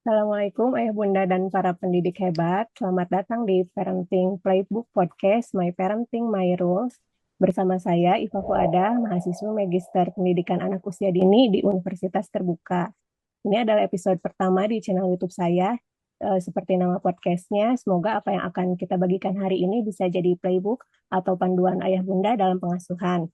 Assalamualaikum Ayah Bunda dan para pendidik hebat. Selamat datang di Parenting Playbook Podcast My Parenting My Rules. Bersama saya Iva Fuada, mahasiswa Magister Pendidikan Anak Usia Dini di Universitas Terbuka. Ini adalah episode pertama di channel YouTube saya. Seperti nama podcastnya, semoga apa yang akan kita bagikan hari ini bisa jadi playbook atau panduan ayah bunda dalam pengasuhan.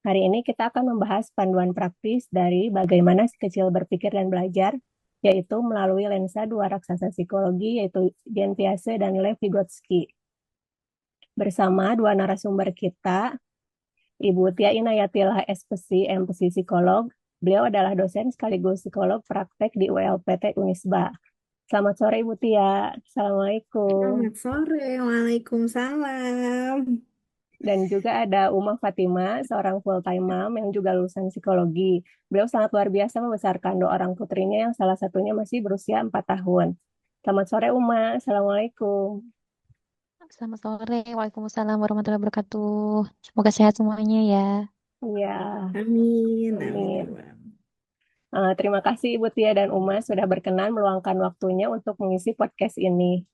Hari ini kita akan membahas panduan praktis dari bagaimana si kecil berpikir dan belajar, yaitu melalui lensa dua raksasa psikologi, yaitu Jean Piaget dan Lev Vygotsky. Bersama dua narasumber kita, Ibu Tia Inayatillah SPC, MPC Psikolog. Beliau adalah dosen sekaligus psikolog praktek di ULPT Unisba. Selamat sore Ibu Tia. Assalamualaikum. Selamat sore, Waalaikumsalam. Dan juga ada Uma Fatima, seorang full-time mom yang juga lulusan psikologi. Beliau sangat luar biasa membesarkan dua orang putrinya yang salah satunya masih berusia 4 tahun. Selamat sore Uma, Assalamualaikum. Selamat sore, Waalaikumsalam warahmatullahi wabarakatuh. Semoga sehat semuanya ya. Iya, Amin, amin ya amin. Bang. Terima kasih Ibu Tia dan Uma sudah berkenan meluangkan waktunya untuk mengisi podcast ini.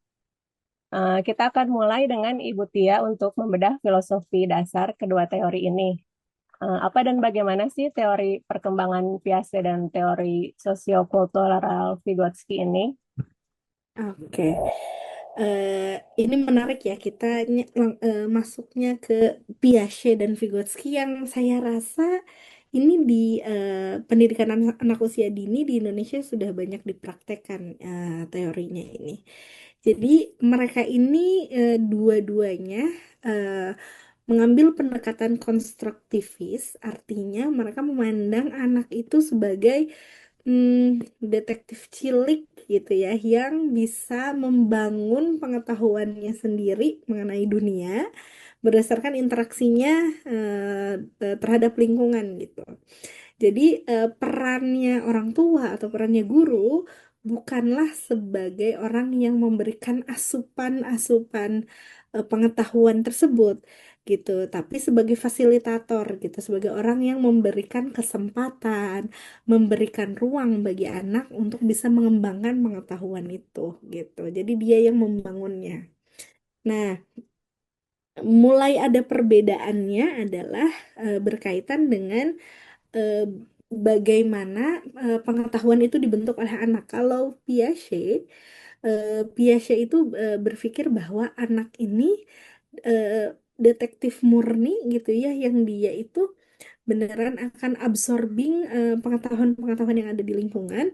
Kita akan mulai dengan Ibu Tia untuk membedah filosofi dasar kedua teori ini. Apa dan bagaimana sih teori perkembangan Piaget dan teori sosiokultural Vygotsky ini? Oke, ini menarik ya kita masuknya ke Piaget dan Vygotsky yang saya rasa ini di pendidikan anak usia dini di Indonesia sudah banyak dipraktekkan teorinya ini. Jadi mereka ini dua-duanya eh, mengambil pendekatan konstruktivis, artinya mereka memandang anak itu sebagai detektif cilik gitu ya, yang bisa membangun pengetahuannya sendiri mengenai dunia berdasarkan interaksinya terhadap lingkungan gitu. Jadi perannya orang tua atau perannya guru bukanlah sebagai orang yang memberikan asupan-asupan pengetahuan tersebut gitu, tapi sebagai fasilitator gitu, sebagai orang yang memberikan kesempatan, memberikan ruang bagi anak untuk bisa mengembangkan pengetahuan itu gitu. Jadi dia yang membangunnya. Nah, mulai ada perbedaannya adalah berkaitan dengan eh, bagaimana pengetahuan itu dibentuk oleh anak. Kalau Piaget itu berpikir bahwa anak ini eh, detektif murni gitu ya, yang dia itu beneran akan absorbing pengetahuan-pengetahuan yang ada di lingkungan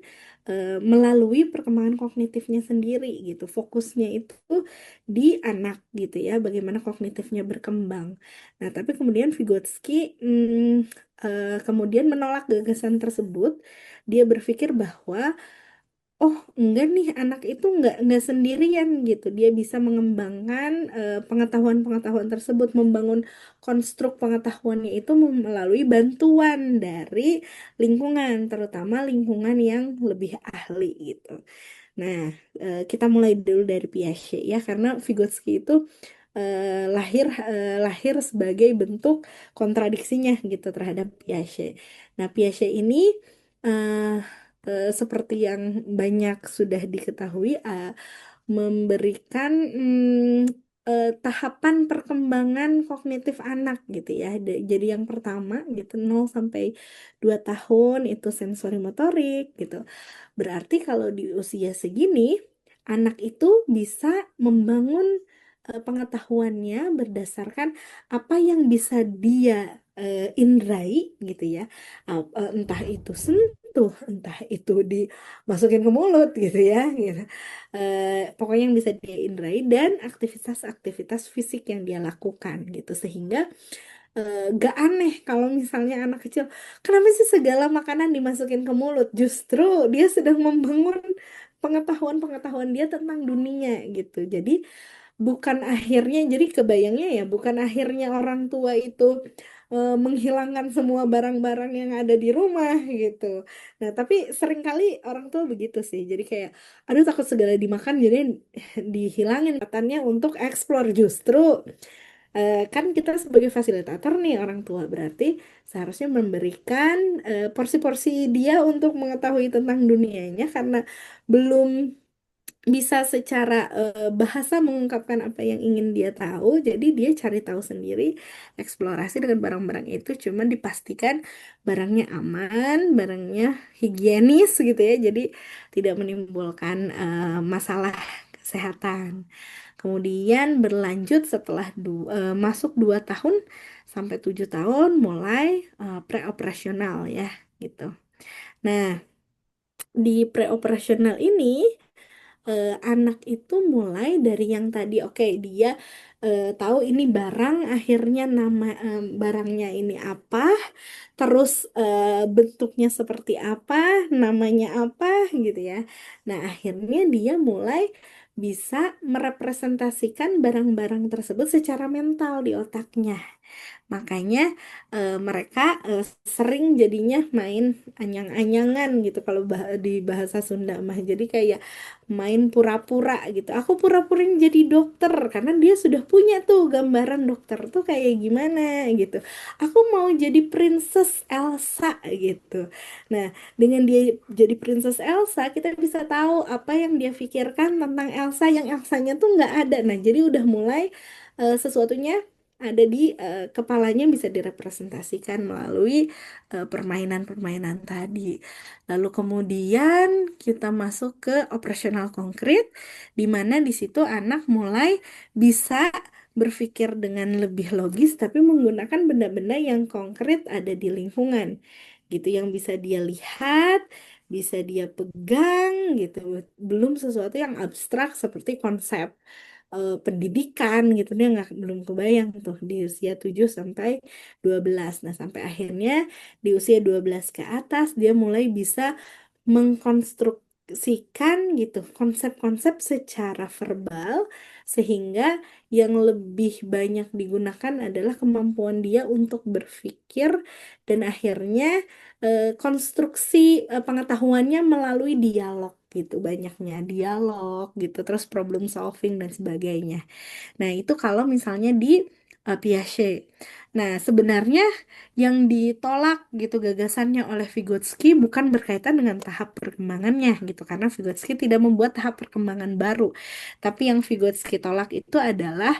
melalui perkembangan kognitifnya sendiri gitu. Fokusnya itu di anak gitu ya, bagaimana kognitifnya berkembang. Nah, tapi kemudian Vygotsky kemudian menolak gagasan tersebut. Dia berpikir bahwa oh, enggak nih, anak itu enggak sendirian gitu. Dia bisa mengembangkan pengetahuan-pengetahuan tersebut, membangun konstruk pengetahuannya itu melalui bantuan dari lingkungan, terutama lingkungan yang lebih ahli gitu. Nah, kita mulai dulu dari Piaget ya, karena Vygotsky itu lahir sebagai bentuk kontradiksinya gitu terhadap Piaget. Nah, Piaget ini eh, seperti yang banyak sudah diketahui, memberikan tahapan perkembangan kognitif anak gitu ya. Jadi yang pertama gitu 0 sampai 2 tahun itu sensori motorik gitu. Berarti kalau di usia segini anak itu bisa membangun pengetahuannya berdasarkan apa yang bisa dia indrai gitu ya. Entah itu sentuh, entah itu dimasukin ke mulut gitu ya, gitu. Pokoknya yang bisa dia indrai dan aktivitas-aktivitas fisik yang dia lakukan gitu, sehingga gak aneh kalau misalnya anak kecil, kenapa sih segala makanan dimasukin ke mulut? Justru dia sedang membangun pengetahuan-pengetahuan dia tentang dunia gitu. Jadi bukan akhirnya, jadi kebayangnya ya, bukan akhirnya orang tua itu menghilangkan semua barang-barang yang ada di rumah gitu. Nah, tapi seringkali orang tua begitu sih. Jadi kayak, aduh takut segala dimakan, jadi dihilangin katanya untuk explore. Justru Kan kita sebagai fasilitator nih orang tua berarti seharusnya memberikan porsi-porsi dia untuk mengetahui tentang dunianya karena belum bisa secara bahasa mengungkapkan apa yang ingin dia tahu, jadi dia cari tahu sendiri, eksplorasi dengan barang-barang itu, cuman dipastikan barangnya aman, barangnya higienis gitu ya, jadi tidak menimbulkan masalah kesehatan. Kemudian berlanjut setelah masuk 2 tahun sampai 7 tahun mulai preoperasional ya gitu. Nah, di preoperasional ini anak itu mulai dari yang tadi, oke, dia tahu ini barang, akhirnya nama barangnya ini apa, terus bentuknya seperti apa, namanya apa gitu ya. Nah, akhirnya dia mulai bisa merepresentasikan barang-barang tersebut secara mental di otaknya. Makanya mereka sering jadinya main anyang-anyangan gitu kalau di bahasa Sunda mah. Jadi kayak main pura-pura gitu. Aku pura-purain jadi dokter karena dia sudah punya tuh gambaran dokter tuh kayak gimana gitu. Aku mau jadi Princess Elsa gitu. Nah, dengan dia jadi Princess Elsa, kita bisa tahu apa yang dia pikirkan tentang Elsa yang Elsanya tuh nggak ada. Nah, jadi udah mulai sesuatunya ada di kepalanya bisa direpresentasikan melalui permainan-permainan tadi. Lalu kemudian kita masuk ke operasional konkret, di mana di situ anak mulai bisa berpikir dengan lebih logis, tapi menggunakan benda-benda yang konkret ada di lingkungan, gitu, yang bisa dia lihat, bisa dia pegang, gitu. Belum sesuatu yang abstrak seperti konsep pendidikan gitu, dia nggak belum kebayang tuh di usia 7 sampai 12. Nah, sampai akhirnya di usia 12 ke atas dia mulai bisa mengkonstruksikan gitu konsep-konsep secara verbal, sehingga yang lebih banyak digunakan adalah kemampuan dia untuk berpikir, dan akhirnya konstruksi pengetahuannya melalui dialog gitu, banyaknya dialog gitu, terus problem solving dan sebagainya. Nah, itu kalau misalnya di Piaget. Nah, sebenarnya yang ditolak gitu gagasannya oleh Vygotsky bukan berkaitan dengan tahap perkembangannya gitu, karena Vygotsky tidak membuat tahap perkembangan baru. Tapi yang Vygotsky tolak itu adalah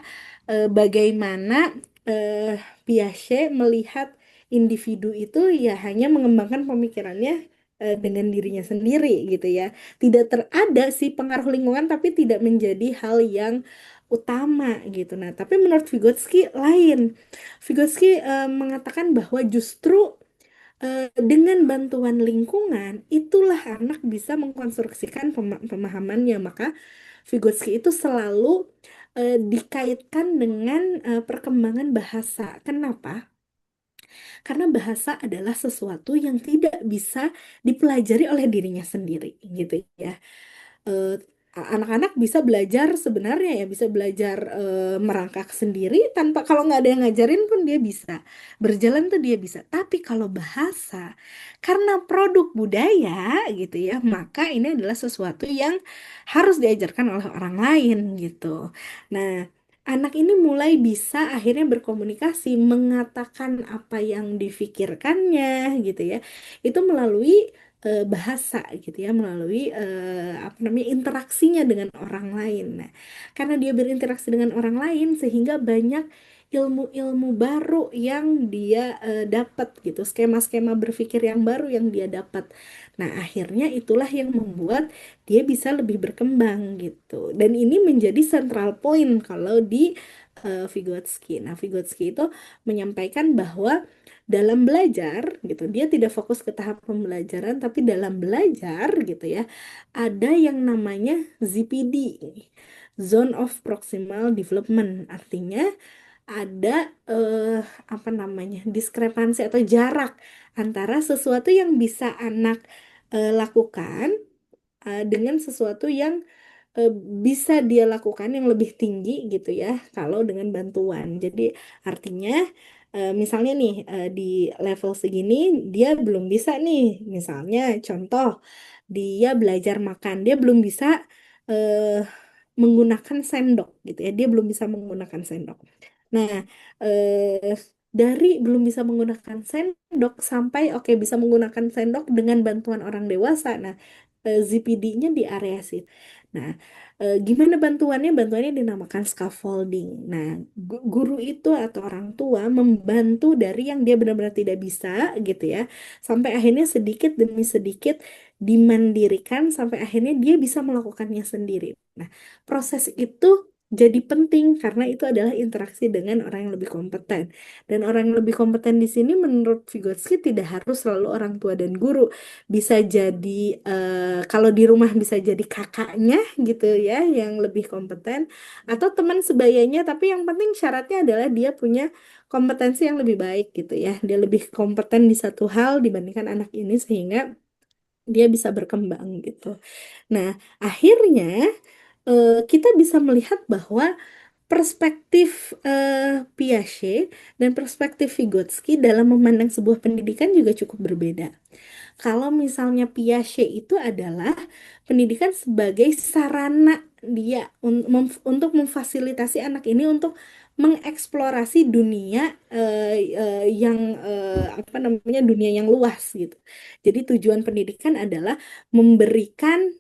bagaimana eh, Piaget melihat individu itu ya hanya mengembangkan pemikirannya dengan dirinya sendiri gitu ya. Tidak terada sih pengaruh lingkungan, tapi tidak menjadi hal yang utama gitu. Nah, tapi menurut Vygotsky lain. Vygotsky mengatakan bahwa justru dengan bantuan lingkungan itulah anak bisa mengkonstruksikan pemahamannya. Maka Vygotsky itu selalu dikaitkan dengan perkembangan bahasa. Kenapa? Karena bahasa adalah sesuatu yang tidak bisa dipelajari oleh dirinya sendiri, gitu ya. eh, Anak-anak bisa belajar, sebenarnya ya bisa belajar merangkak sendiri tanpa, kalau nggak ada yang ngajarin pun dia bisa berjalan tuh, dia bisa. Tapi kalau bahasa, karena produk budaya gitu ya, maka ini adalah sesuatu yang harus diajarkan oleh orang lain gitu. Nah, anak ini mulai bisa akhirnya berkomunikasi, mengatakan apa yang difikirkannya gitu ya, itu melalui bahasa gitu ya, melalui apa namanya, interaksinya dengan orang lain. Nah, karena dia berinteraksi dengan orang lain sehingga banyak ilmu-ilmu baru yang dia dapat gitu, skema-skema berpikir yang baru yang dia dapat. Nah, akhirnya itulah yang membuat dia bisa lebih berkembang gitu. Dan ini menjadi central point kalau di Vygotsky. Nah, Vygotsky itu menyampaikan bahwa dalam belajar gitu, dia tidak fokus ke tahap pembelajaran, tapi dalam belajar gitu ya, ada yang namanya ZPD, Zone of Proximal Development. Artinya ada apa namanya, diskrepansi atau jarak antara sesuatu yang bisa anak lakukan dengan sesuatu yang eh, bisa dia lakukan yang lebih tinggi gitu ya, kalau dengan bantuan. Jadi artinya misalnya nih di level segini dia belum bisa nih, misalnya contoh dia belajar makan, dia belum bisa eh, menggunakan sendok gitu ya, dia belum bisa menggunakan sendok. Nah, eh, dari belum bisa menggunakan sendok sampai oke bisa menggunakan sendok dengan bantuan orang dewasa. Nah, ZPD-nya di area situ. Nah, gimana bantuannya? Bantuannya dinamakan scaffolding. Nah, guru itu atau orang tua membantu dari yang dia benar-benar tidak bisa gitu ya, sampai akhirnya sedikit demi sedikit dimandirikan sampai akhirnya dia bisa melakukannya sendiri. Nah, proses itu jadi penting karena itu adalah interaksi dengan orang yang lebih kompeten. Dan orang yang lebih kompeten di sini menurut Vygotsky tidak harus selalu orang tua dan guru. Bisa jadi kalau di rumah bisa jadi kakaknya gitu ya yang lebih kompeten atau teman sebayanya, tapi yang penting syaratnya adalah dia punya kompetensi yang lebih baik gitu ya. Dia lebih kompeten di satu hal dibandingkan anak ini sehingga dia bisa berkembang gitu. Nah, akhirnya kita bisa melihat bahwa perspektif Piaget dan perspektif Vygotsky dalam memandang sebuah pendidikan juga cukup berbeda. Kalau misalnya Piaget itu adalah pendidikan sebagai sarana dia untuk memfasilitasi anak ini untuk mengeksplorasi dunia yang apa namanya dunia yang luas gitu. Jadi tujuan pendidikan adalah memberikan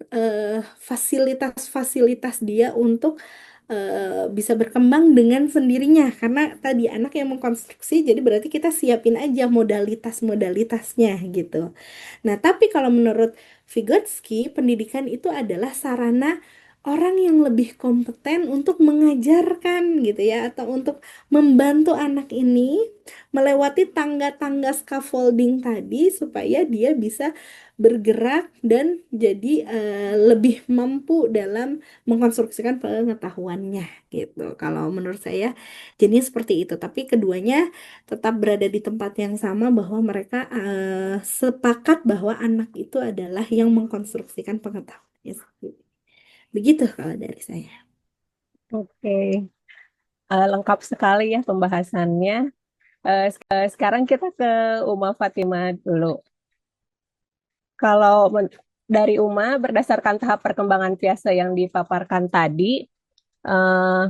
fasilitas-fasilitas dia untuk bisa berkembang dengan sendirinya karena tadi anak yang mengkonstruksi jadi berarti kita siapin aja modalitas-modalitasnya gitu. Nah, tapi kalau menurut Vygotsky, pendidikan itu adalah sarana orang yang lebih kompeten untuk mengajarkan gitu ya, atau untuk membantu anak ini melewati tangga-tangga scaffolding tadi supaya dia bisa bergerak dan jadi lebih mampu dalam mengkonstruksikan pengetahuannya gitu. Kalau menurut saya jadinya seperti itu. Tapi keduanya tetap berada di tempat yang sama bahwa mereka sepakat bahwa anak itu adalah yang mengkonstruksikan pengetahuannya sendiri. Begitu kalau dari saya. Oke, lengkap sekali ya pembahasannya. Sekarang kita ke Uma Fatima dulu. Kalau dari Uma, berdasarkan tahap perkembangan Piase yang dipaparkan tadi, eh,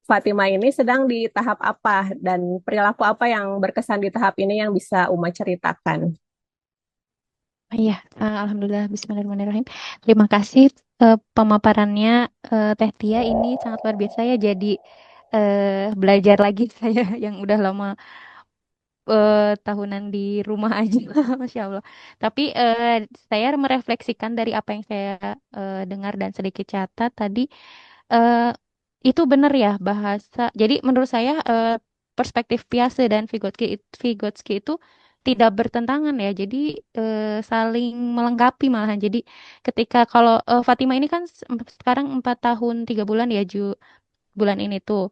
Fatima ini sedang di tahap apa dan perilaku apa yang berkesan di tahap ini yang bisa Uma ceritakan? Iya, Alhamdulillah, Bismillahirrahmanirrahim. Terima kasih pemaparannya Teh Tia ini sangat luar biasa ya. Jadi belajar lagi saya yang udah lama tahunan di rumah aja, Masya Allah. Tapi saya merefleksikan dari apa yang saya dengar dan sedikit catat tadi, eh, itu benar ya bahasa. Jadi menurut saya perspektif Piaget dan Vygotsky itu tidak bertentangan ya. Jadi saling melengkapi malahan. Jadi ketika kalau Fatima ini kan sekarang 4 tahun 3 bulan ya bulan ini tuh.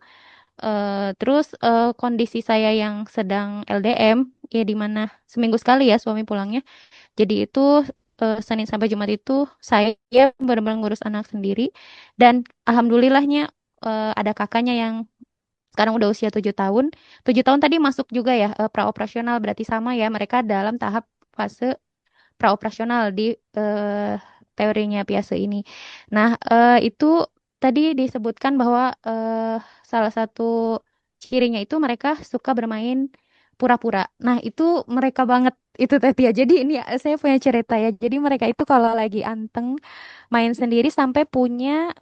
Terus kondisi saya yang sedang LDM ya di mana seminggu sekali ya suami pulangnya. Jadi itu Senin sampai Jumat itu saya benar-benar ngurus anak sendiri dan alhamdulillahnya ada kakaknya yang sekarang udah usia 7 tahun. 7 tahun tadi masuk juga ya praoperasional berarti sama ya mereka dalam tahap fase praoperasional di eh, teorinya Piaget ini. Nah, itu tadi disebutkan bahwa salah satu cirinya itu mereka suka bermain pura-pura. Nah, itu mereka banget itu tadi ya. Jadi ini saya punya cerita ya. Jadi mereka itu kalau lagi anteng main sendiri sampai punya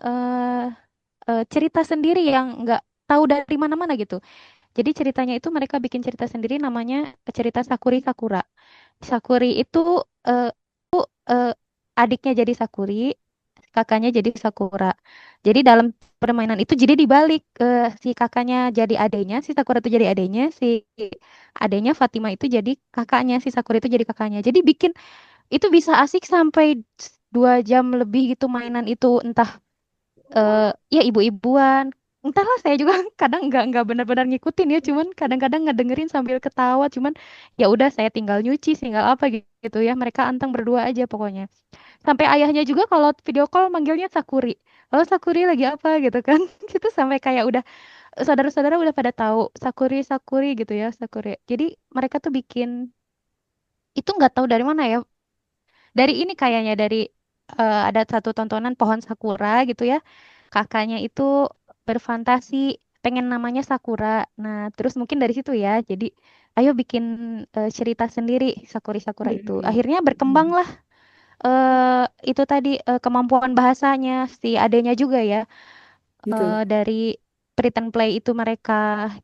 cerita sendiri yang nggak tahu dari mana-mana gitu. Jadi ceritanya itu mereka bikin cerita sendiri namanya cerita Sakuri Sakura. Sakuri itu eh, eh, adiknya jadi Sakuri, kakaknya jadi Sakura. Jadi dalam permainan itu jadi dibalik si kakaknya jadi adenya, si Sakura itu jadi adenya, si adenya Fatima itu jadi kakaknya, si Sakura itu jadi kakaknya. Jadi bikin itu bisa asik sampai 2 jam lebih gitu mainan itu entah eh ya ibu-ibuan. Entahlah saya juga kadang nggak benar-benar ngikutin ya, cuman kadang-kadang ngedengerin sambil ketawa, cuman ya udah saya tinggal nyuci, tinggal apa gitu ya. Mereka anteng berdua aja pokoknya. Sampai ayahnya juga kalau video call manggilnya Sakuri. Lalu Sakuri lagi apa gitu kan. Gitu sampai kayak udah saudara-saudara udah pada tahu Sakuri Sakuri gitu ya, Sakuri. Jadi mereka tuh bikin itu nggak tahu dari mana ya. Dari ini kayaknya dari ada satu tontonan pohon sakura gitu ya. Kakaknya itu berfantasi pengen namanya Sakura. Nah, terus mungkin dari situ ya. Jadi, ayo bikin cerita sendiri Sakura itu. Mm-mm. Akhirnya berkembanglah itu tadi kemampuan bahasanya si adenya juga ya Betul. dari Pretend Play itu mereka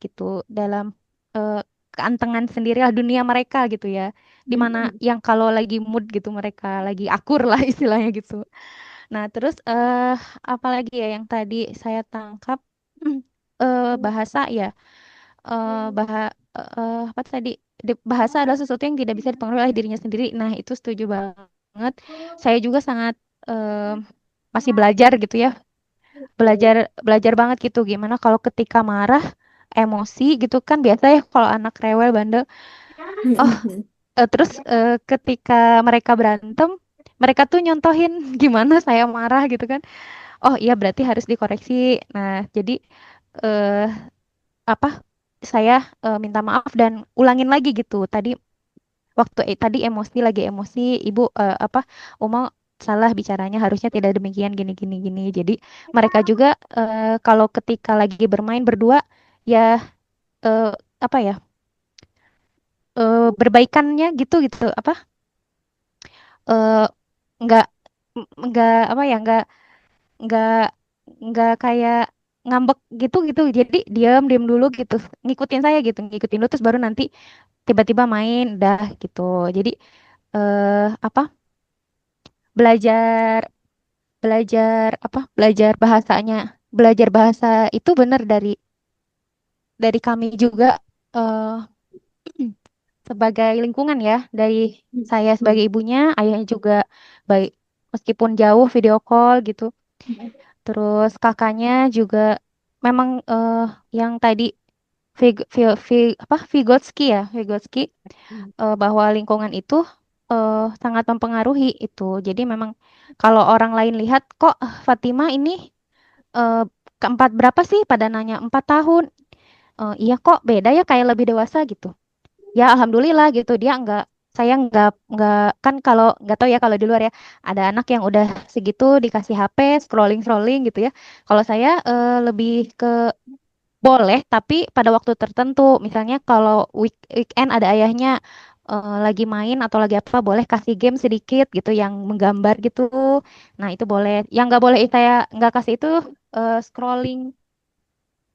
gitu dalam eh, keantengan sendiri lah dunia mereka gitu ya. Dimana Mm-mm. yang kalau lagi mood gitu mereka lagi akur lah istilahnya gitu. Nah, terus apalagi ya yang tadi saya tangkap bahasa ya. Apa tadi? Bahasa adalah sesuatu yang tidak bisa dipengaruhi oleh dirinya sendiri. Nah, itu setuju banget. Saya juga sangat masih belajar gitu ya. Belajar belajar banget gitu gimana kalau ketika marah, emosi gitu kan biasa ya kalau anak rewel bandel. Oh, Mm-mm. terus ketika mereka berantem, mereka tuh nyontohin gimana saya marah gitu kan. Oh iya berarti harus dikoreksi. Nah, jadi eh apa saya minta maaf dan ulangin lagi gitu. Waktu tadi emosi lagi emosi, Ibu apa Uma salah bicaranya harusnya tidak demikian gini gini gini. Jadi mereka juga kalau ketika lagi bermain berdua ya eh, apa ya berbaikannya gitu gitu apa eh, nggak nggak apa ya nggak nggak kayak ngambek gitu gitu jadi diam diam dulu gitu ngikutin saya gitu ngikutin dulu terus baru nanti tiba-tiba main dah gitu jadi apa belajar belajar bahasanya belajar bahasa itu benar dari kami juga eh sebagai lingkungan ya dari saya sebagai Mm-mm. ibunya ayahnya juga baik meskipun jauh video call gitu. Terus kakaknya juga memang yang tadi Vygotsky ya, Vygotsky bahwa lingkungan itu sangat mempengaruhi itu. Jadi memang kalau orang lain lihat kok Fatima ini eh, keempat berapa sih pada nanya 4 tahun. Iya kok beda ya kayak lebih dewasa gitu. Ya alhamdulillah gitu dia saya nggak kan kalau nggak tahu ya kalau di luar ya ada anak yang udah segitu dikasih HP scrolling scrolling gitu ya kalau saya lebih ke boleh tapi pada waktu tertentu misalnya kalau weekend ada ayahnya lagi main atau lagi apa boleh kasih game sedikit gitu yang menggambar gitu nah itu boleh yang nggak boleh saya nggak kasih itu scrolling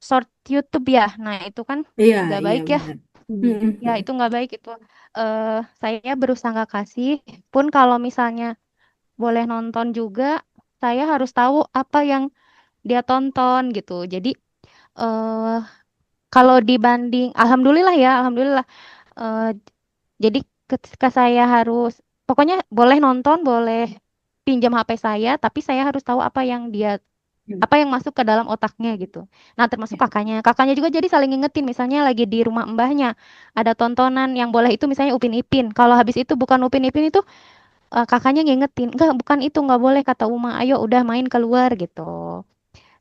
short YouTube ya nah itu kan Iya, nggak iya baik ya. benar. Ya, Mm-mm. itu nggak baik itu. eh saya berusaha nggak kasih. Pun kalau misalnya boleh nonton juga, saya harus tahu apa yang dia tonton gitu. Jadi eh kalau dibanding, alhamdulillah ya, alhamdulillah. eh jadi ketika saya harus, pokoknya boleh nonton, boleh pinjam HP saya, tapi saya harus tahu apa yang masuk ke dalam otaknya gitu. Nah, termasuk kakaknya. Kakaknya juga jadi saling ngingetin, misalnya lagi di rumah mbahnya, ada tontonan yang boleh itu misalnya Upin Ipin. Kalau habis itu bukan Upin Ipin itu kakaknya ngingetin, enggak, bukan itu, nggak boleh kata Uma, ayo udah main keluar gitu.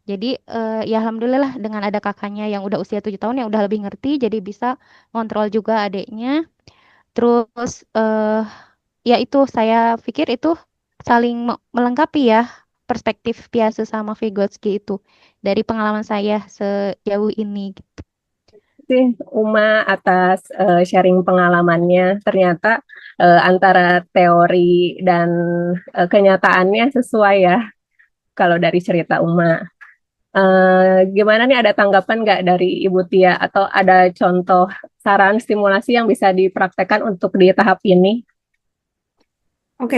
Jadi ya alhamdulillah dengan ada kakaknya yang udah usia 7 tahun yang udah lebih ngerti, jadi bisa ngontrol juga adiknya. Terus ya itu saya pikir itu saling melengkapi ya perspektif Piase sama Vygotsky itu dari pengalaman saya sejauh ini gitu. Sih Uma atas sharing pengalamannya. Ternyata antara teori dan kenyataannya sesuai ya kalau dari cerita Uma. Gimana nih ada tanggapan nggak dari Ibu Tia atau ada contoh saran stimulasi yang bisa dipraktekkan untuk di tahap ini? Oke,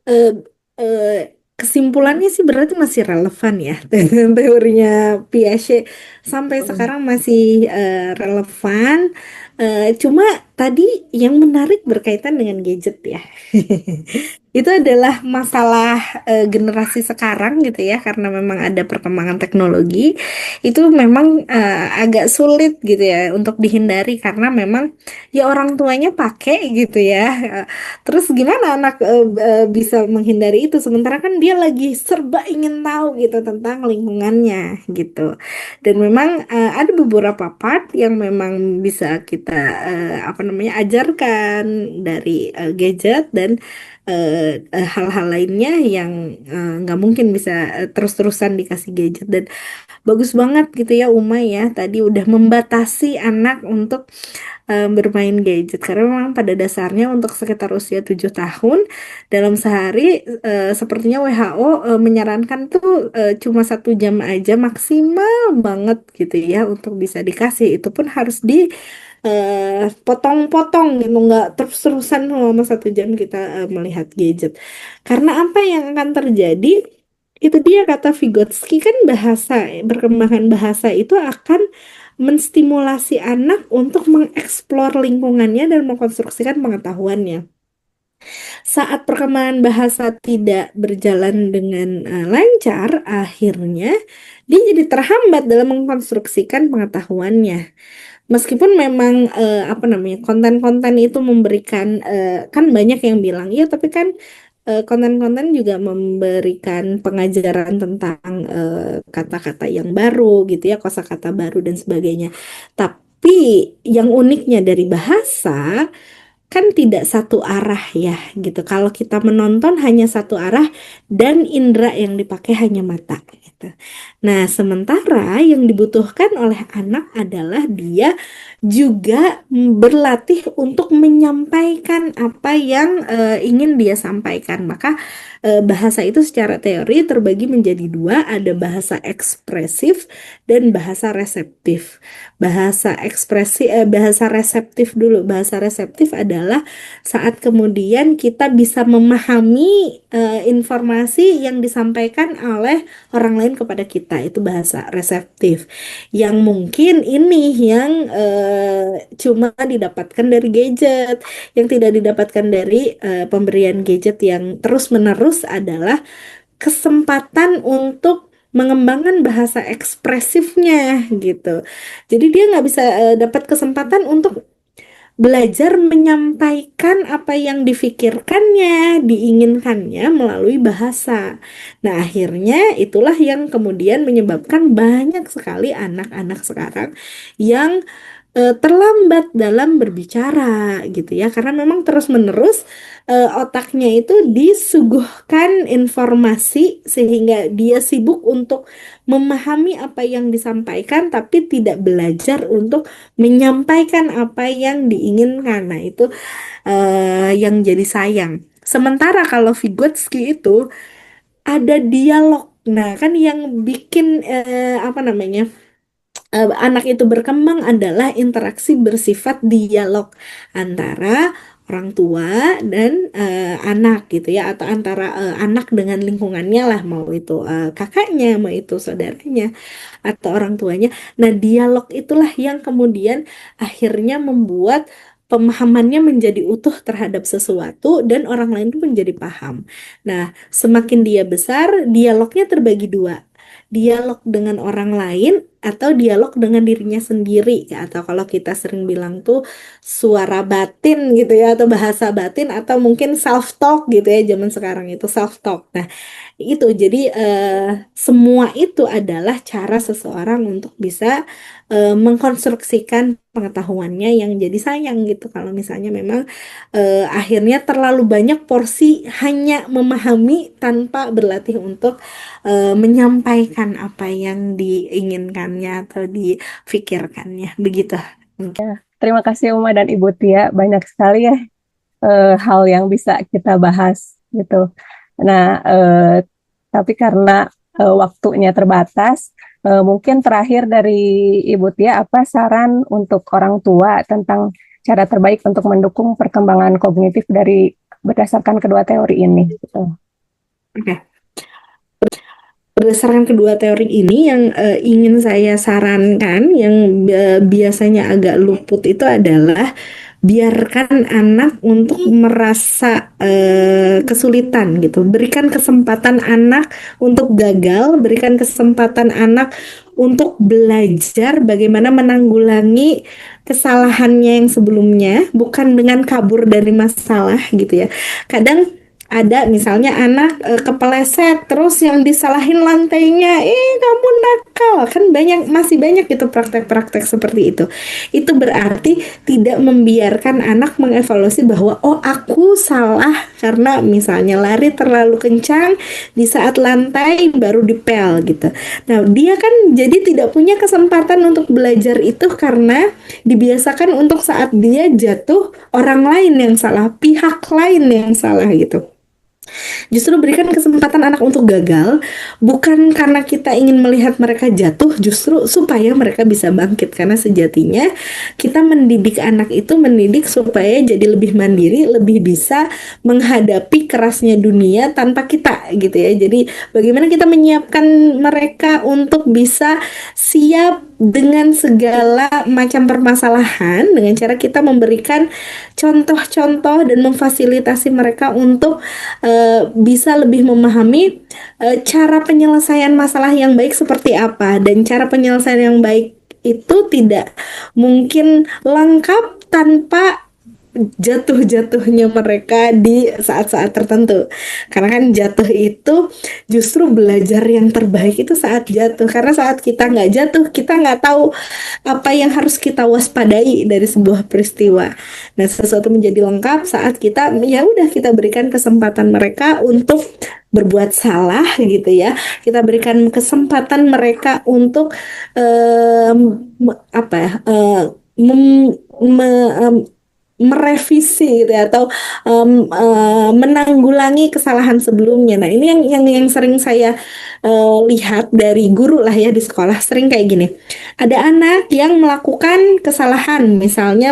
eh, eh, kesimpulannya sih berarti masih relevan ya dengan teorinya Piaget sampai Hmm. sekarang masih relevan. Cuma tadi yang menarik berkaitan dengan gadget ya. Itu adalah masalah generasi sekarang gitu ya, karena memang ada perkembangan teknologi. Itu memang agak sulit gitu ya untuk dihindari karena memang ya orang tuanya pakai gitu ya. Terus gimana anak bisa menghindari itu sementara kan dia lagi serba ingin tahu gitu tentang lingkungannya gitu. Dan memang ada beberapa part yang memang bisa kita apa namanya ajarkan dari gadget dan hal-hal lainnya yang nggak mungkin bisa terus-terusan dikasih gadget. Dan bagus banget gitu ya Uma ya, tadi udah membatasi anak untuk bermain gadget, karena memang pada dasarnya untuk sekitar usia 7 tahun dalam sehari sepertinya WHO menyarankan tuh cuma 1 jam aja maksimal banget gitu ya untuk bisa dikasih. Itu pun harus di potong-potong gitu, nggak terus-terusan selama 1 jam kita melihat gadget. Karena apa yang akan terjadi? Itu dia kata Vygotsky, kan perkembangan bahasa itu akan menstimulasi anak untuk mengeksplor lingkungannya dan mengkonstruksikan pengetahuannya. Saat perkembangan bahasa tidak berjalan dengan lancar, akhirnya dia jadi terhambat dalam mengkonstruksikan pengetahuannya. Meskipun memang apa namanya, konten-konten itu memberikan kan banyak yang bilang iya, tapi kan konten-konten juga memberikan pengajaran tentang kata-kata yang baru gitu ya, kosakata baru dan sebagainya. Tapi yang uniknya dari bahasa kan tidak satu arah ya gitu. Kalau kita menonton hanya satu arah dan indera yang dipakai hanya mata gitu. Nah, sementara yang dibutuhkan oleh anak adalah dia juga berlatih untuk menyampaikan apa yang ingin dia sampaikan. Maka bahasa itu secara teori terbagi menjadi dua, ada bahasa ekspresif dan bahasa reseptif. Bahasa reseptif dulu. Bahasa reseptif adalah saat kemudian kita bisa memahami informasi yang disampaikan oleh orang lain kepada kita. Itu bahasa reseptif. Yang mungkin ini yang cuma didapatkan dari gadget. Yang tidak didapatkan dari pemberian gadget yang terus-menerus adalah kesempatan untuk mengembangkan bahasa ekspresifnya gitu. Jadi dia nggak bisa dapat kesempatan untuk belajar menyampaikan apa yang difikirkannya, diinginkannya melalui bahasa. Nah, akhirnya itulah yang kemudian menyebabkan banyak sekali anak-anak sekarang yang terlambat dalam berbicara gitu ya, karena memang terus-menerus otaknya itu disuguhkan informasi sehingga dia sibuk untuk memahami apa yang disampaikan tapi tidak belajar untuk menyampaikan apa yang diinginkan. Nah, itu yang jadi sayang. Sementara kalau Vygotsky itu ada dialog. Nah, kan yang bikin apa namanya? Anak itu berkembang adalah interaksi bersifat dialog antara orang tua dan anak gitu ya, atau antara anak dengan lingkungannya lah, mau itu kakaknya, mau itu saudaranya atau orang tuanya. Nah, dialog itulah yang kemudian akhirnya membuat pemahamannya menjadi utuh terhadap sesuatu dan orang lain pun menjadi paham. Nah, semakin dia besar, dialognya terbagi dua. Dialog dengan orang lain atau dialog dengan dirinya sendiri, atau kalau kita sering bilang tuh suara batin gitu ya, atau bahasa batin, atau mungkin self talk gitu ya, zaman sekarang itu self talk. Nah, itu jadi semua itu adalah cara seseorang untuk bisa mengkonstruksikan pengetahuannya. Yang jadi sayang gitu kalau misalnya memang akhirnya terlalu banyak porsi hanya memahami tanpa berlatih untuk menyampaikan apa yang diinginkannya atau difikirkannya begitu. Terima kasih Uma dan Ibu Tia, banyak sekali ya hal yang bisa kita bahas gitu. Nah, tapi karena waktunya terbatas, mungkin terakhir dari Ibu Tia, apa saran untuk orang tua tentang cara terbaik untuk mendukung perkembangan kognitif dari berdasarkan kedua teori ini? Gitu. Oke. Berdasarkan kedua teori ini yang ingin saya sarankan, yang biasanya agak luput itu adalah biarkan anak untuk merasa kesulitan gitu. Berikan kesempatan anak untuk gagal, berikan kesempatan anak untuk belajar bagaimana menanggulangi kesalahannya yang sebelumnya, bukan dengan kabur dari masalah gitu ya. Kadang ada misalnya anak kepeleset terus yang disalahin lantainya, kamu nakal, kan masih banyak itu praktek-praktek seperti itu. Itu berarti tidak membiarkan anak mengevaluasi bahwa oh aku salah karena misalnya lari terlalu kencang di saat lantai baru dipel gitu. Nah dia kan jadi tidak punya kesempatan untuk belajar itu karena dibiasakan untuk saat dia jatuh orang lain yang salah, pihak lain yang salah gitu. Justru berikan kesempatan anak untuk gagal, bukan karena kita ingin melihat mereka jatuh, justru supaya mereka bisa bangkit. Karena sejatinya kita mendidik anak itu mendidik supaya jadi lebih mandiri, lebih bisa menghadapi kerasnya dunia tanpa kita gitu ya. Jadi bagaimana kita menyiapkan mereka untuk bisa siap dengan segala macam permasalahan dengan cara kita memberikan contoh-contoh dan memfasilitasi mereka untuk bisa lebih memahami cara penyelesaian masalah yang baik seperti apa, dan cara penyelesaian yang baik itu tidak mungkin lengkap tanpa jatuh-jatuhnya mereka di saat-saat tertentu. Karena kan jatuh itu justru belajar yang terbaik itu saat jatuh. Karena saat kita nggak jatuh, kita nggak tahu apa yang harus kita waspadai dari sebuah peristiwa. Nah, sesuatu menjadi lengkap saat kita ya udah kita berikan kesempatan mereka untuk berbuat salah gitu ya. Kita berikan kesempatan mereka untuk apa ya? Mem- me- em, merevisi gitu ya, atau menanggulangi kesalahan sebelumnya. Nah, ini yang sering saya lihat dari guru lah ya di sekolah, sering kayak gini. Ada anak yang melakukan kesalahan, misalnya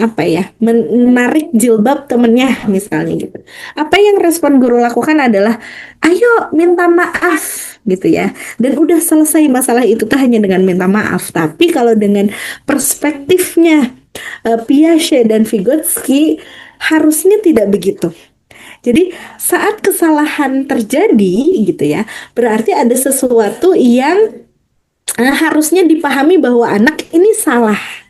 apa ya, menarik jilbab temennya misalnya gitu. Apa yang respon guru lakukan adalah, ayo minta maaf gitu ya. Dan udah selesai masalah itu tuh hanya dengan minta maaf. Tapi kalau dengan perspektifnya Piaget dan Vygotsky harusnya tidak begitu. Jadi saat kesalahan terjadi gitu ya, berarti ada sesuatu yang harusnya dipahami bahwa anak ini salah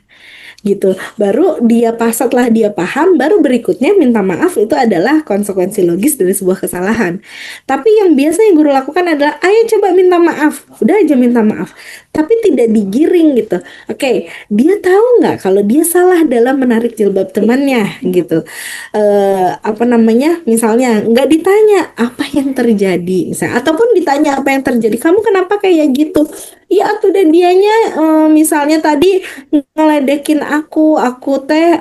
gitu. Baru setelah dia paham, baru berikutnya minta maaf itu adalah konsekuensi logis dari sebuah kesalahan. Tapi yang biasanya guru lakukan adalah, ayo coba minta maaf, udah aja minta maaf, tapi tidak digiring gitu. Oke, dia tahu nggak kalau dia salah dalam menarik jilbab temannya gitu. Apa namanya? Misalnya nggak ditanya apa yang terjadi, misalnya, ataupun ditanya apa yang terjadi, kamu kenapa kayak gitu? Iya tuh, dan dianya misalnya tadi ngeledekin aku teh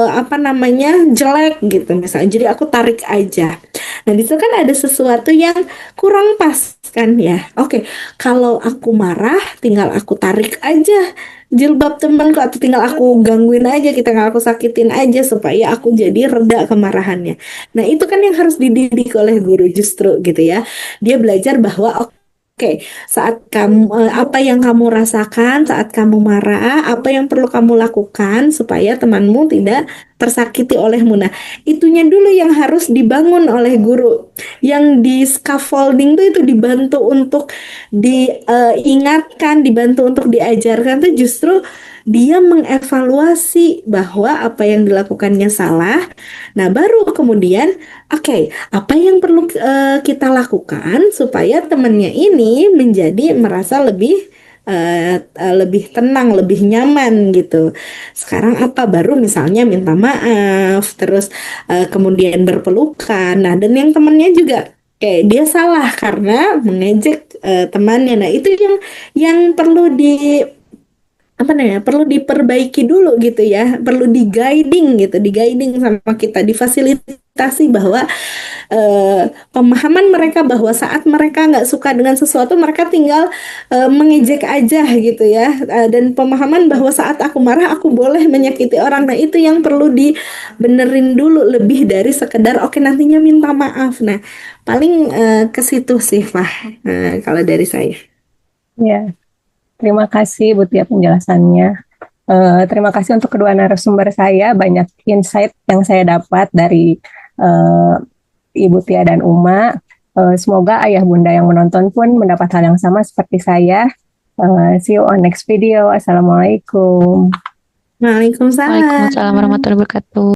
apa namanya jelek gitu misalnya, jadi aku tarik aja. Nah di situ kan ada sesuatu yang kurang pas kan ya. Oke, kalau aku marah tinggal aku tarik aja jilbab temanku, atau tinggal aku gangguin aja, kita tinggal aku sakitin aja supaya aku jadi reda kemarahannya. Nah itu kan yang harus dididik oleh guru justru gitu ya. Dia belajar bahwa oke, saat kamu apa yang kamu rasakan saat kamu marah, apa yang perlu kamu lakukan supaya temanmu tidak tersakiti olehmu. Nah, itunya dulu yang harus dibangun oleh guru. Yang di scaffolding itu dibantu untuk diingatkan, dibantu untuk diajarkan tuh justru dia mengevaluasi bahwa apa yang dilakukannya salah. Nah, baru kemudian oke, apa yang perlu kita lakukan supaya temannya ini menjadi merasa lebih tenang, lebih nyaman gitu. Sekarang apa baru misalnya minta maaf, terus kemudian berpelukan. Nah, dan yang temannya juga kayak dia salah karena mengejek temannya. Nah, itu yang perlu apa namanya, perlu diperbaiki dulu gitu ya, perlu di guiding sama kita, difasilitasi bahwa pemahaman mereka bahwa saat mereka nggak suka dengan sesuatu mereka tinggal mengejek aja gitu ya. Dan pemahaman bahwa saat aku marah aku boleh menyakiti orang. Nah itu yang perlu dibenerin dulu, lebih dari sekedar oke nantinya minta maaf. Nah paling ke situ sih Fah, kalau dari saya. Ya, terima kasih Bu Tia penjelasannya. Terima kasih untuk kedua narasumber saya. Banyak insight yang saya dapat dari eh, Ibu Tia dan Uma. Semoga ayah bunda yang menonton pun mendapat hal yang sama seperti saya. See you on next video. Assalamualaikum. Waalaikumsalam. Waalaikumsalam warahmatullahi wabarakatuh.